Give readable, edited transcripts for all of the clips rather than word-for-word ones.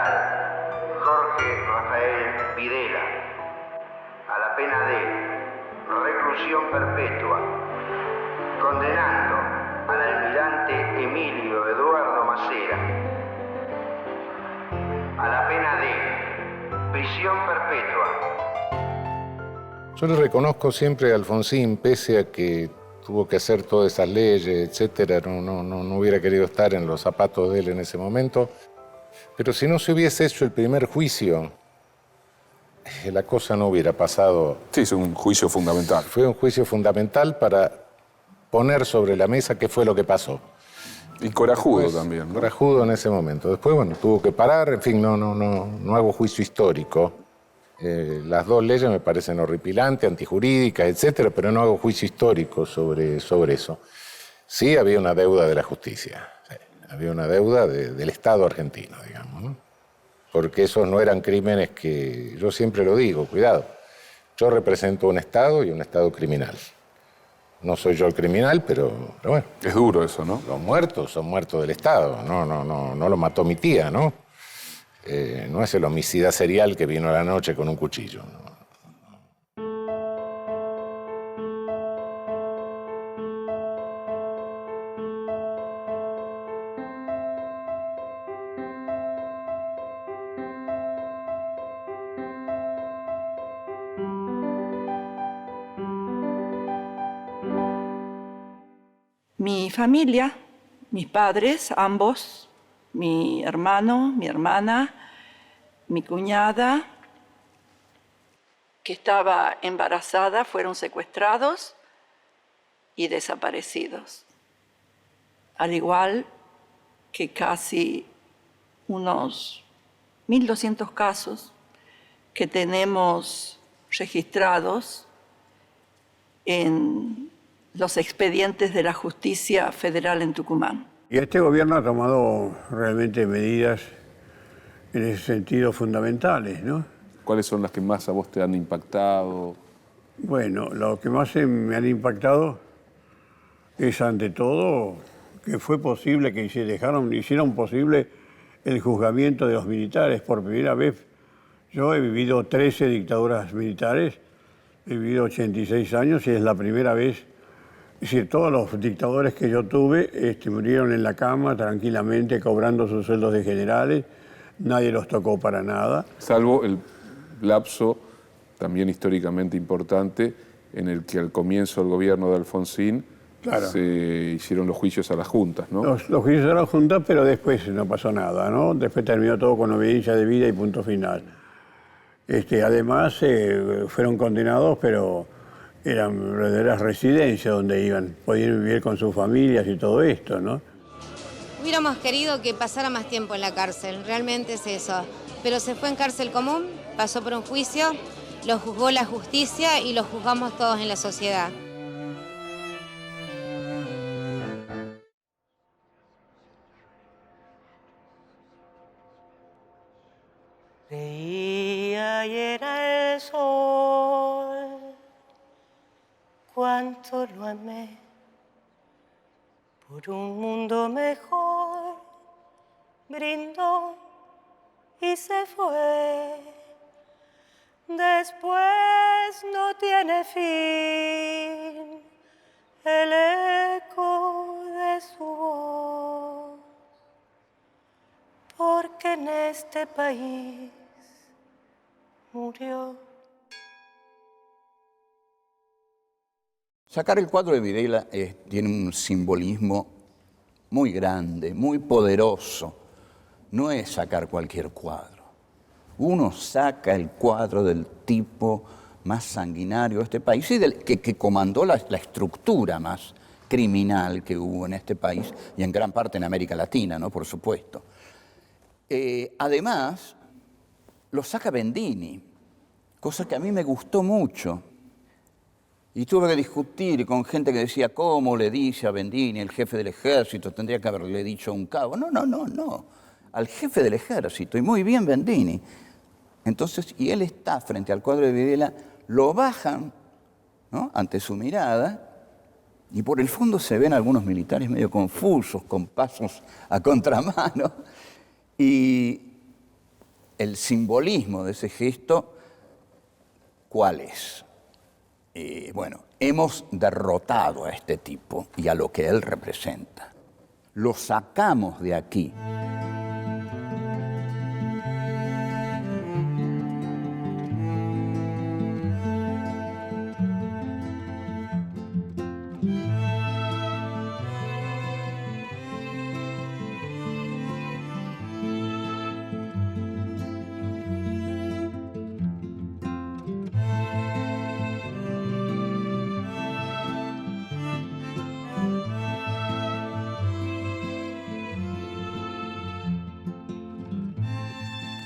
militar Jorge Rafael Videla a la pena de reclusión perpetua, condenando al almirante Emilio Eduardo Macera a la pena de prisión perpetua. Yo le reconozco siempre a Alfonsín, pese a que tuvo que hacer todas esas leyes, etcétera, no hubiera querido estar en los zapatos de él en ese momento, pero si no se hubiese hecho el primer juicio, la cosa no hubiera pasado. Sí, es un juicio fundamental. Fue un juicio fundamental para poner sobre la mesa qué fue lo que pasó. Y corajudo Después, también, ¿no? Corajudo en ese momento. Después, bueno, tuvo que parar, en fin, no hago juicio histórico. Las dos leyes me parecen horripilantes, antijurídicas, etcétera, pero no hago juicio histórico sobre eso. Sí había una deuda de la justicia, sí, había una deuda del Estado argentino, digamos, ¿no? Porque esos no eran crímenes que, yo siempre lo digo, cuidado, yo represento un Estado y un Estado criminal. No soy yo el criminal, pero bueno. Es duro eso, ¿no? Los muertos son muertos del Estado, no lo mató mi tía, ¿no? No es el homicida serial que vino a la noche con un cuchillo, ¿no? Mi familia, mis padres, ambos, mi hermano, mi hermana, mi cuñada, que estaba embarazada, fueron secuestrados y desaparecidos. Al igual que casi unos 1.200 casos que tenemos registrados en los expedientes de la Justicia Federal en Tucumán. Y este gobierno ha tomado realmente medidas en ese sentido fundamentales, ¿no? ¿Cuáles son las que más a vos te han impactado? Bueno, lo que más me han impactado es, ante todo, que fue posible que hicieron posible el juzgamiento de los militares. Por primera vez, yo he vivido 13 dictaduras militares, he vivido 86 años y es la primera vez. Es decir, todos los dictadores que yo tuve murieron en la cama tranquilamente, cobrando sus sueldos de generales. Nadie los tocó para nada. Salvo el lapso, también históricamente importante, en el que al comienzo del gobierno de Alfonsín se hicieron los juicios a las juntas, ¿no? Los juicios a las juntas, pero después no pasó nada, ¿no? Después terminó todo con obediencia debida y punto final. Además, fueron condenados, pero eran verdaderas residencias donde iban, podían vivir con sus familias y todo esto, ¿no? Hubiéramos querido que pasara más tiempo en la cárcel, realmente es eso. Pero se fue en cárcel común, pasó por un juicio, lo juzgó la justicia y lo juzgamos todos en la sociedad. Veía y era el sol, cuánto lo amé, por un mundo mejor, brindó y se fue. Después no tiene fin el eco de su voz, porque en este país murió. Sacar el cuadro de Videla tiene un simbolismo muy grande, muy poderoso. No es sacar cualquier cuadro. Uno saca el cuadro del tipo más sanguinario de este país y que comandó la estructura más criminal que hubo en este país y en gran parte en América Latina, ¿no? Por supuesto. Además, lo saca Bendini, cosa que a mí me gustó mucho. Y tuve que discutir con gente que decía, ¿cómo le dice a Bendini, el jefe del ejército? Tendría que haberle dicho a un cabo. No. Al jefe del ejército, y muy bien Bendini. Entonces, y él está frente al cuadro de Videla, lo bajan, ¿no?, ante su mirada, y por el fondo se ven algunos militares medio confusos, con pasos a contramano, y el simbolismo de ese gesto, ¿cuál es? Bueno, hemos derrotado a este tipo y a lo que él representa. Lo sacamos de aquí.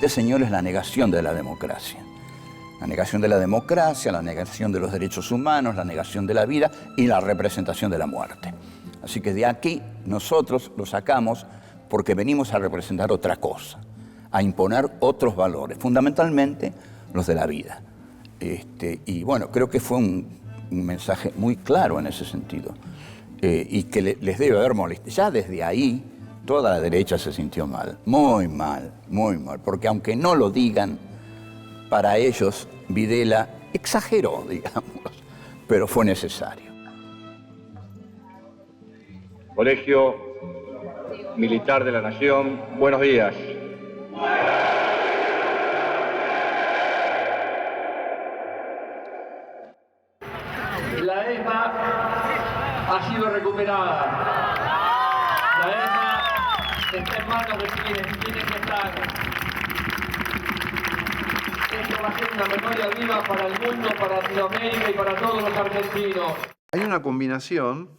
Este señor es la negación de la democracia. La negación de la democracia, la negación de los derechos humanos, la negación de la vida y la representación de la muerte. Así que de aquí nosotros lo sacamos porque venimos a representar otra cosa, a imponer otros valores, fundamentalmente los de la vida. Y bueno, creo que fue un mensaje muy claro en ese sentido y que les debe haber molestado. Ya desde ahí toda la derecha se sintió mal, muy mal, porque aunque no lo digan, para ellos Videla exageró, digamos, pero fue necesario. Colegio Militar de la Nación, buenos días. La ESMA ha sido recuperada. La ESMA está en manos de quienes tienen que estar. Esto va a ser una memoria viva para el mundo, para Latinoamérica y para todos los argentinos. Hay una combinación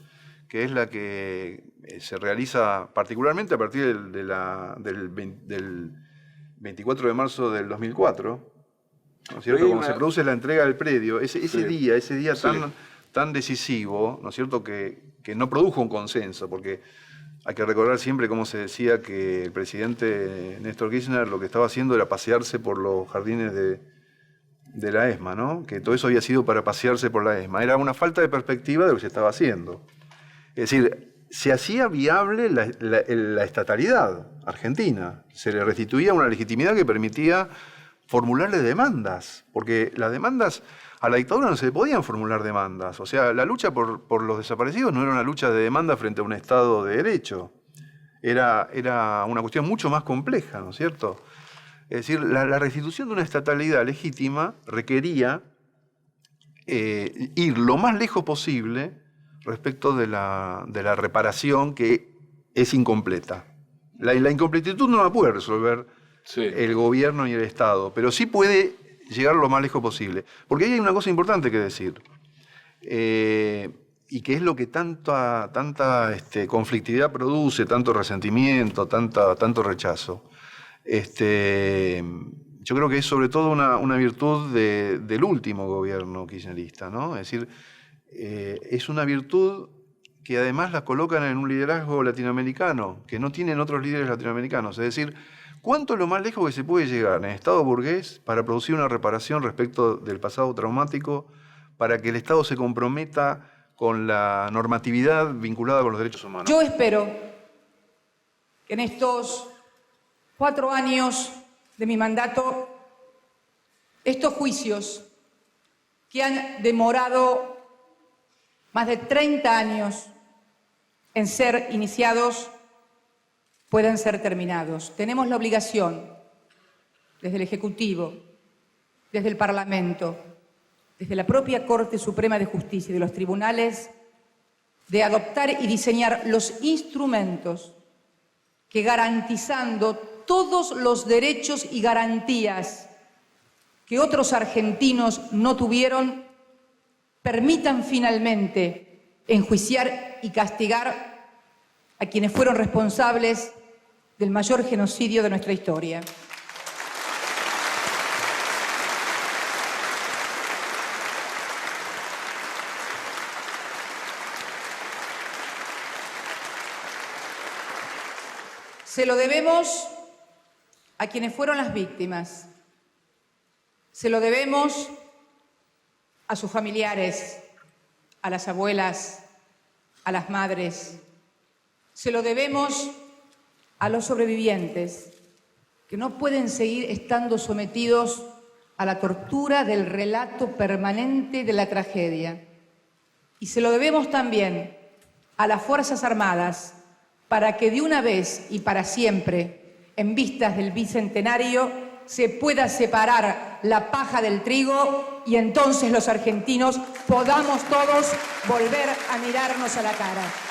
que es la que se realiza particularmente a partir del 24 de marzo del 2004, ¿no es cierto? Cuando se produce la entrega del predio, ese día tan decisivo, ¿no es cierto?, que no produjo un consenso, porque hay que recordar siempre cómo se decía que el presidente Néstor Kirchner lo que estaba haciendo era pasearse por los jardines de la ESMA, ¿no? Que todo eso había sido para pasearse por la ESMA. Era una falta de perspectiva de lo que se estaba haciendo. Es decir, se hacía viable la estatalidad argentina. Se le restituía una legitimidad que permitía formularle demandas, porque las demandas, a la dictadura no se le podían formular demandas. O sea, la lucha por los desaparecidos no era una lucha de demanda frente a un Estado de Derecho. Era una cuestión mucho más compleja, ¿no es cierto? Es decir, la restitución de una estatalidad legítima requería ir lo más lejos posible respecto de la reparación, que es incompleta. La incompletitud no la puede resolver el gobierno ni el Estado, pero sí puede llegar lo más lejos posible. Porque ahí hay una cosa importante que decir, y que es lo que tanta conflictividad produce, tanto resentimiento, tanto rechazo. Yo creo que es sobre todo una virtud del último gobierno kirchnerista, ¿no? Es decir, es una virtud que además la colocan en un liderazgo latinoamericano, que no tienen otros líderes latinoamericanos. Es decir, ¿cuánto es lo más lejos que se puede llegar en el Estado burgués para producir una reparación respecto del pasado traumático, para que el Estado se comprometa con la normatividad vinculada con los derechos humanos? Yo espero que en estos 4 años de mi mandato, estos juicios que han demorado más de 30 años en ser iniciados, puedan ser terminados. Tenemos la obligación, desde el Ejecutivo, desde el Parlamento, desde la propia Corte Suprema de Justicia y de los tribunales, de adoptar y diseñar los instrumentos que, garantizando todos los derechos y garantías que otros argentinos no tuvieron, permitan finalmente enjuiciar y castigar a quienes fueron responsables del mayor genocidio de nuestra historia. Se lo debemos a quienes fueron las víctimas. Se lo debemos a sus familiares, a las abuelas, a las madres. Se lo debemos a los sobrevivientes que no pueden seguir estando sometidos a la tortura del relato permanente de la tragedia. Y se lo debemos también a las Fuerzas Armadas para que de una vez y para siempre, en vistas del bicentenario, se pueda separar la paja del trigo y entonces los argentinos podamos todos volver a mirarnos a la cara.